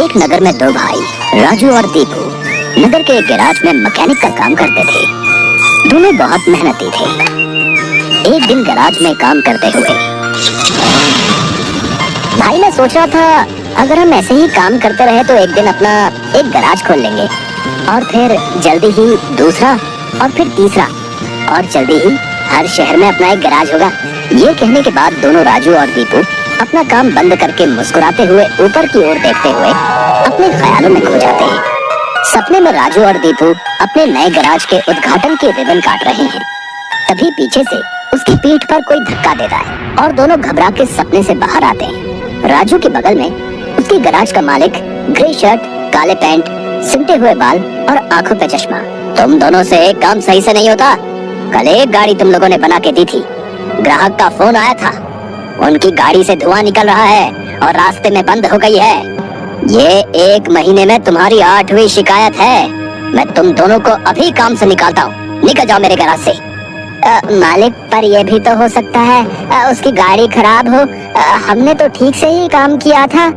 एक नगर में दो भाई राजू और दीपू नगर के एक गैराज में मैकेनिक का काम करते थे। दोनों बहुत मेहनती थे। एक दिन गैराज में काम करते हुए भाई ने सोचा था, अगर हम ऐसे ही काम करते रहे तो एक दिन अपना एक गैराज खोल लेंगे और फिर जल्दी ही दूसरा और फिर तीसरा और जल्दी ही हर शहर में अपना एक गैराज होगा। ये कहने के बाद दोनों राजू और दीपू अपना काम बंद करके मुस्कुराते हुए ऊपर की ओर देखते हुए अपने ख्यालों में खो जाते हैं। सपने में राजू और दीपू अपने नए गैराज के उद्घाटन की रिबन काट रहे हैं। तभी पीछे से उसकी पीठ पर कोई धक्का देता है और दोनों घबरा के सपने से बाहर आते हैं। राजू के बगल में उसकी गैराज का मालिक, ग्रे शर्ट, काले पैंट, सिमटे हुए बाल और आंखों पे चश्मा। तुम दोनों से एक काम सही से नहीं होता। कल एक गाड़ी तुम लोगों ने बना के दी थी, ग्राहक का फोन आया था, उनकी गाड़ी से धुआं निकल रहा है और रास्ते में बंद हो गई है। ये 1 महीने में तुम्हारी 8वीं शिकायत है। मैं तुम दोनों को अभी काम से निकालता हूँ। निकल जाओ मेरे गैराज से। मालिक, पर यह भी तो हो सकता है उसकी गाड़ी खराब हो। हमने तो ठीक से ही काम किया था।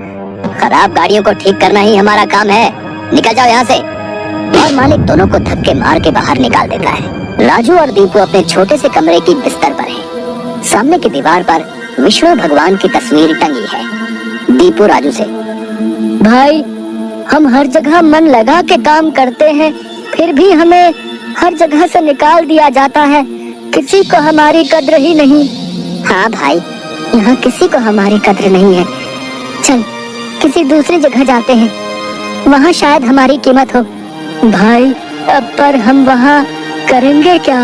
खराब गाड़ियों को ठीक करना ही हमारा काम है। निकल जाओ यहाँ से। और मालिक दोनों को धक्के मार के बाहर निकाल देता है। राजू और दीपू अपने छोटे से कमरे की बिस्तर पर हैं। सामने की दीवार पर विष्णु भगवान की तस्वीर टंगी है। दीपू राजू से, भाई, हम हर जगह मन लगा के काम करते हैं, फिर भी हमें हर जगह से निकाल दिया जाता है। किसी को हमारी कद्र ही नहीं। हाँ भाई, यहाँ किसी को हमारी कद्र नहीं है। चल किसी दूसरी जगह जाते हैं, वहाँ शायद हमारी कीमत हो। भाई, पर हम वहाँ करेंगे क्या?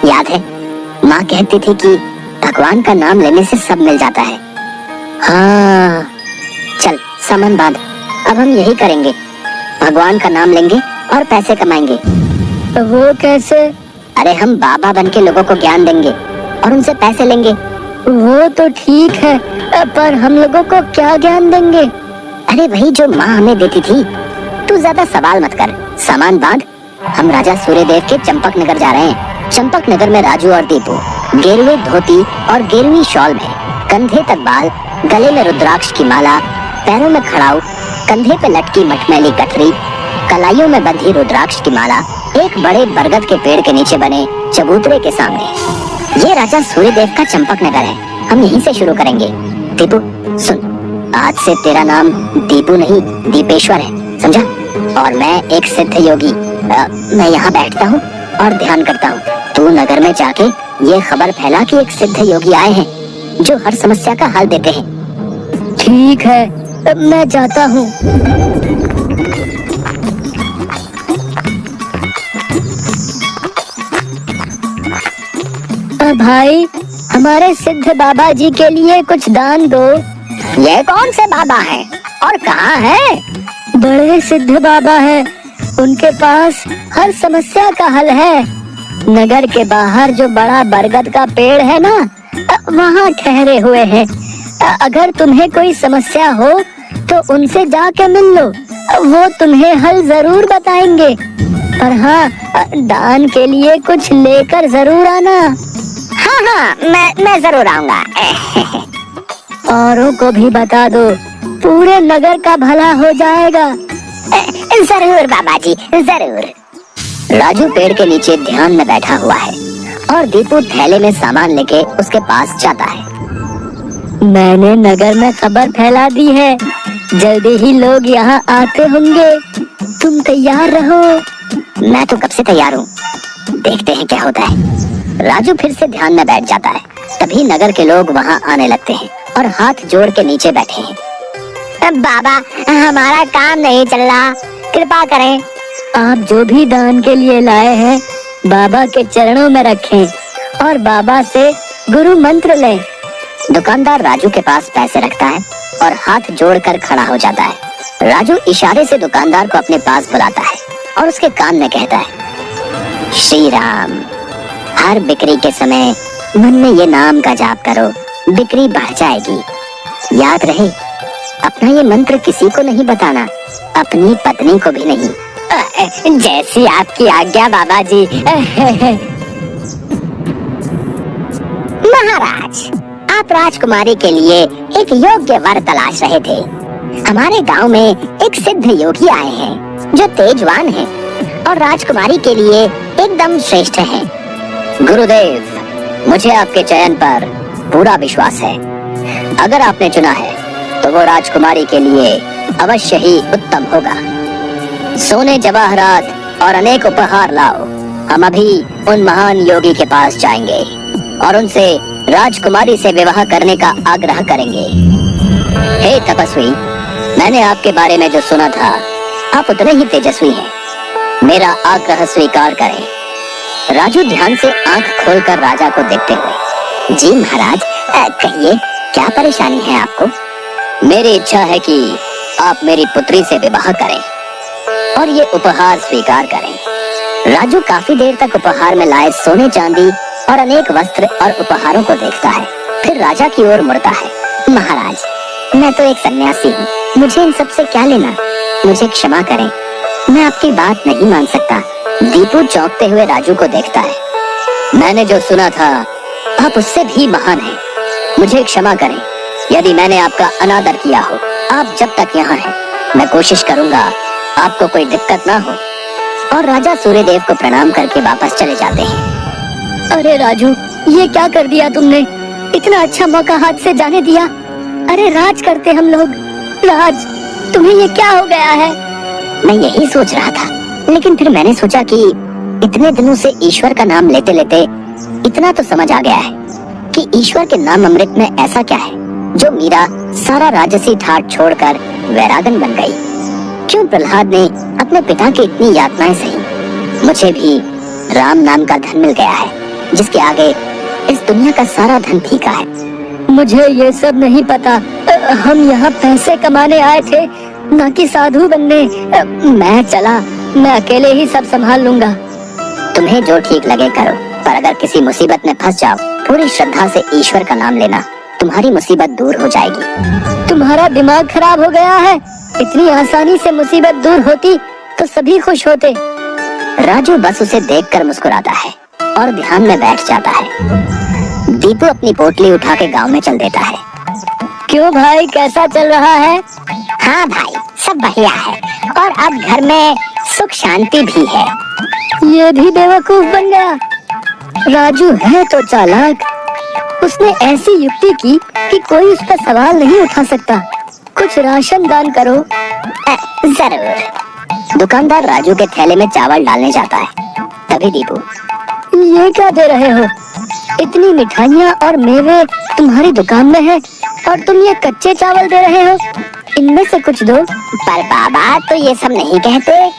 याद है माँ कहती थी कि भगवान का नाम लेने से सब मिल जाता है। हाँ, चल सामान बांध, अब हम यही करेंगे। भगवान का नाम लेंगे और पैसे कमाएंगे। वो कैसे? अरे हम बाबा बन के लोगों को ज्ञान देंगे और उनसे पैसे लेंगे। वो तो ठीक है, पर हम लोगों को क्या ज्ञान देंगे? अरे वही जो माँ हमें देती थी। तू ज्यादा सवाल मत कर, सामान बांध। हम राजा सूर्यदेव के चंपक नगर जा रहे हैं। चंपक नगर में राजू और दीपू गेरुए धोती और गेरुई शॉल में, कंधे तक बाल, गले में रुद्राक्ष की माला, पैरों में खड़ाऊ, कंधे पे लटकी मटमैली गठरी, कलाइयों में बंधी रुद्राक्ष की माला, एक बड़े बरगद के पेड़ के नीचे बने चबूतरे के सामने। ये राजा सूर्यदेव का चंपक नगर है। हम यहीं से शुरू करेंगे। दीपू सुन, आज से तेरा नाम दीपू नहीं दीपेश्वर है, समझा? और मैं एक सिद्ध योगी। मैं यहाँ बैठता हूँ और ध्यान करता हूँ। तू नगर में जाके ये खबर फैला कि एक सिद्ध योगी आए हैं जो हर समस्या का हल देते हैं। ठीक है, मैं जाता हूँ। भाई, हमारे सिद्ध बाबा जी के लिए कुछ दान दो। ये कौन से बाबा हैं और कहाँ हैं? बड़े सिद्ध बाबा हैं। उनके पास हर समस्या का हल है। नगर के बाहर जो बड़ा बरगद का पेड़ है ना, वहाँ ठहरे हुए हैं। अगर तुम्हें कोई समस्या हो तो उनसे जाके मिल लो, वो तुम्हें हल जरूर बताएंगे। पर हाँ, दान के लिए कुछ लेकर जरूर आना। हाँ हाँ, मैं जरूर आऊंगा। औरों को भी बता दो, पूरे नगर का भला हो जाएगा। जरूर बाबा जी, जरूर। राजू पेड़ के नीचे ध्यान में बैठा हुआ है और दीपू थैले में सामान लेके उसके पास जाता है। मैंने नगर में खबर फैला दी है, जल्दी ही लोग यहाँ आते होंगे। तुम तैयार रहो। मैं तो कब से तैयार हूँ, देखते हैं क्या होता है। राजू फिर से ध्यान में बैठ जाता है। तभी नगर के लोग वहाँ आने लगते हैं और हाथ जोड़ के नीचे बैठे हैं। बाबा, हमारा काम नहीं चल रहा, कृपा करें। आप जो भी दान के लिए लाए हैं, बाबा के चरणों में रखें और बाबा से गुरु मंत्र लें। दुकानदार राजू के पास पैसे रखता है और हाथ जोड़कर खड़ा हो जाता है। राजू इशारे से दुकानदार को अपने पास बुलाता है और उसके कान में कहता है, श्री राम। हर बिक्री के समय मन में ये नाम का जाप करो, बिक्री बढ़ जाएगी। याद रहे, अपना ये मंत्र किसी को नहीं बताना, अपनी पत्नी को भी नहीं। जैसी आपकी आज्ञा बाबा जी। महाराज, आप राजकुमारी के लिए एक योग्य वर तलाश रहे थे। हमारे गांव में एक सिद्ध योगी आए हैं जो तेजवान हैं और राजकुमारी के लिए एकदम श्रेष्ठ हैं। गुरुदेव, मुझे आपके चयन पर पूरा विश्वास है। अगर आपने चुना है तो वो राजकुमारी के लिए अवश्य ही उत्तम होगा। सोने जवाहरात और अनेक उपहार लाओ। हम अभी उन महान योगी के पास जाएंगे और उनसे राजकुमारी से विवाह करने का आग्रह करेंगे। हे तपस्वी, मैंने आपके बारे में जो सुना था, आप उतने ही तेजस्वी हैं। मेरा आग्रह स्वीकार करें। राजू ध्यान से आंख खोलकर राजा को देखते हुए, जी महाराज, कहिए क्या परेशानी है आपको? मेरी इच्छा है कि आप मेरी पुत्री से विवाह करें और ये उपहार स्वीकार करें। राजू काफी देर तक उपहार में लाए सोने चांदी और अनेक वस्त्र और उपहारों को देखता है, फिर राजा की ओर मुड़ता है। महाराज, मैं तो एक सन्यासी हूँ, मुझे इन सब से क्या लेना? मुझे क्षमा करें, मैं आपकी बात नहीं मान सकता। दीपू चौंकते हुए राजू को देखता है। मैंने जो सुना था, आप उससे भी महान हैं। मुझे क्षमा करें यदि मैंने आपका अनादर किया हो। आप जब तक यहाँ हैं, मैं कोशिश करूँगा आपको कोई दिक्कत ना हो। और राजा सूर्यदेव को प्रणाम करके वापस चले जाते हैं। अरे राजू, ये क्या कर दिया तुमने? इतना अच्छा मौका हाथ से जाने दिया। अरे राज करते हम लोग। राज, तुम्हें ये क्या हो गया है? मैं यही सोच रहा था, लेकिन फिर मैंने सोचा कि इतने दिनों से ईश्वर का नाम लेते लेते इतना तो समझ आ गया है कि ईश्वर के नाम अमृत में ऐसा क्या है जो मीरा सारा राजसी ठाट छोड़कर वैरागन बन गई। क्यों प्रहलाद ने अपने पिता की इतनी यातनाएं सही? मुझे भी राम नाम का धन मिल गया है, जिसके आगे इस दुनिया का सारा धन फीका है। मुझे ये सब नहीं पता। हम यहाँ पैसे कमाने आए थे, ना कि साधु बनने। मैं चला, मैं अकेले ही सब संभाल लूंगा। तुम्हें जो ठीक लगे करो, पर अगर किसी मुसीबत में फंस जाओ, पूरी श्रद्धा से ईश्वर का नाम लेना, तुम्हारी मुसीबत दूर हो जाएगी। तुम्हारा दिमाग खराब हो गया है? इतनी आसानी से मुसीबत दूर होती तो सभी खुश होते। राजू बस उसे देखकर मुस्कुराता है और ध्यान में बैठ जाता है। दीपू अपनी पोटली उठा के गाँव में चल देता है। क्यों भाई, कैसा चल रहा है? हाँ भाई, सब बढ़िया है और अब घर में सुख शांति भी है। ये भी बेवकूफ बन गया। राजू है तो चालाक। उसने ऐसी युक्ति की कि कोई उस पर सवाल नहीं उठा सकता। कुछ राशन दान करो। जरूर। दुकानदार राजू के थैले में चावल डालने जाता है। तभी दीपू, ये क्या दे रहे हो? इतनी मिठाइयाँ और मेवे तुम्हारी दुकान में है और तुम ये कच्चे चावल दे रहे हो? इनमें से कुछ दो। पर बाबा तो ये सब नहीं कहते।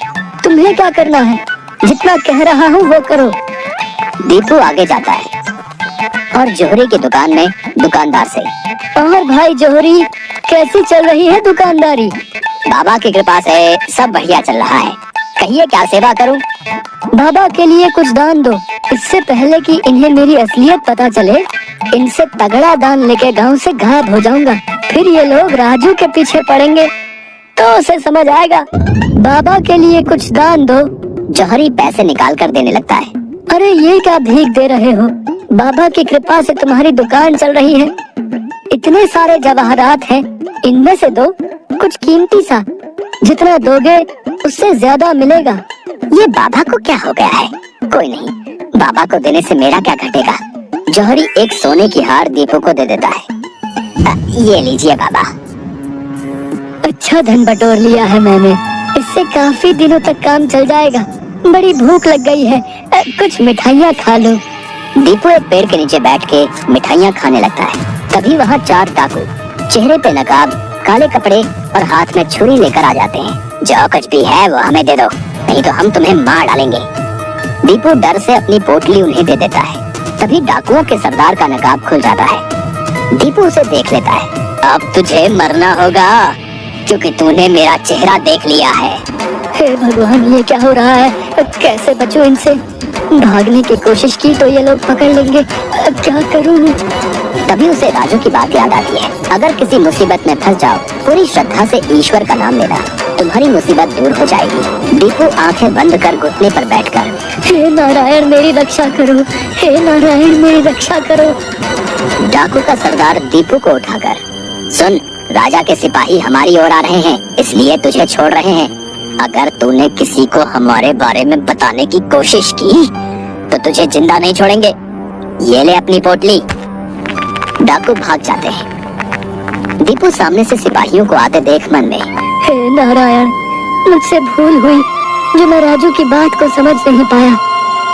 तुम्हें क्या करना है? जितना कह रहा हूँ वो करो। दीपू आगे जाता है और जोहरी की दुकान में दुकानदार से, और भाई जोहरी, कैसी चल रही है दुकानदारी? बाबा की कृपा से सब बढ़िया चल रहा है। कहिए क्या सेवा करूं? बाबा के लिए कुछ दान दो, इससे पहले कि इन्हें मेरी असलियत पता चले। इनसे तगड़ा दान लेके गांव से गायब हो जाऊंगा, फिर ये लोग राजू के पीछे पड़ेंगे तो उसे समझ आएगा। बाबा के लिए कुछ दान दो। जौहरी पैसे निकाल कर देने लगता है। अरे ये क्या भीख दे रहे हो? बाबा की कृपा से तुम्हारी दुकान चल रही है। इतने सारे जवाहरात हैं, इनमें से दो कुछ कीमती सा। जितना दोगे उससे ज्यादा मिलेगा। ये बाबा को क्या हो गया है? कोई नहीं, बाबा को देने से मेरा क्या घटेगा। जौहरी एक सोने की हार दीपू को दे देता है। ये लीजिए बाबा। अच्छा धन बटोर लिया है मैंने, इससे काफी दिनों तक काम चल जाएगा। बड़ी भूख लग गई है, कुछ मिठाइयाँ खा लो। दीपू एक पेड़ के नीचे बैठ के मिठाइयाँ खाने लगता है। तभी वहाँ 4 डाकू, चेहरे पे नकाब, काले कपड़े और हाथ में छुरी लेकर आ जाते हैं। जो कुछ भी है वो हमें दे दो, नहीं तो हम तुम्हें मार डालेंगे। दीपू डर से अपनी पोटली उन्हें दे देता है। तभी डाकुओं के सरदार का नकाब खुल जाता है। दीपू उसे देख लेता है। अब तुझे मरना होगा क्योंकि तूने मेरा चेहरा देख लिया है। हे भगवान, ये क्या हो रहा है? कैसे बचूं इनसे? भागने की कोशिश की तो ये लोग पकड़ लेंगे, क्या करूं? तभी उसे राजू की बात याद आती है। अगर किसी मुसीबत में फंस जाओ, पूरी श्रद्धा से ईश्वर का नाम लेना, तुम्हारी मुसीबत दूर हो जाएगी। दीपू आंखें बंद कर घुटने पर बैठकर, हे नारायण मेरी रक्षा करो, हे नारायण मेरी रक्षा करो। डाकू का सरदार दीपू को उठाकर, सुन, राजा के सिपाही हमारी ओर आ रहे हैं, इसलिए तुझे छोड़ रहे हैं। अगर तूने किसी को हमारे बारे में बताने की कोशिश की तो तुझे जिंदा नहीं छोड़ेंगे। ये ले अपनी पोटली। डाकू भाग जाते हैं। दीपू सामने से सिपाहियों को आते देख मन में, हे नारायण, मुझसे भूल हुई जो मैं राजू की बात को समझ नहीं पाया।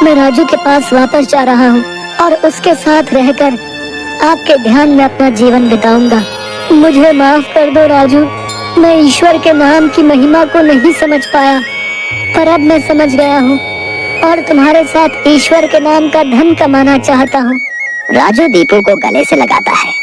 मैं राजू के पास वापस जा रहा हूँ और उसके साथ रहकर आपके ध्यान में अपना जीवन बिताऊंगा। मुझे माफ कर दो राजू, मैं ईश्वर के नाम की महिमा को नहीं समझ पाया, पर अब मैं समझ गया हूँ और तुम्हारे साथ ईश्वर के नाम का धन कमाना चाहता हूँ। राजू दीपू को गले से लगाता है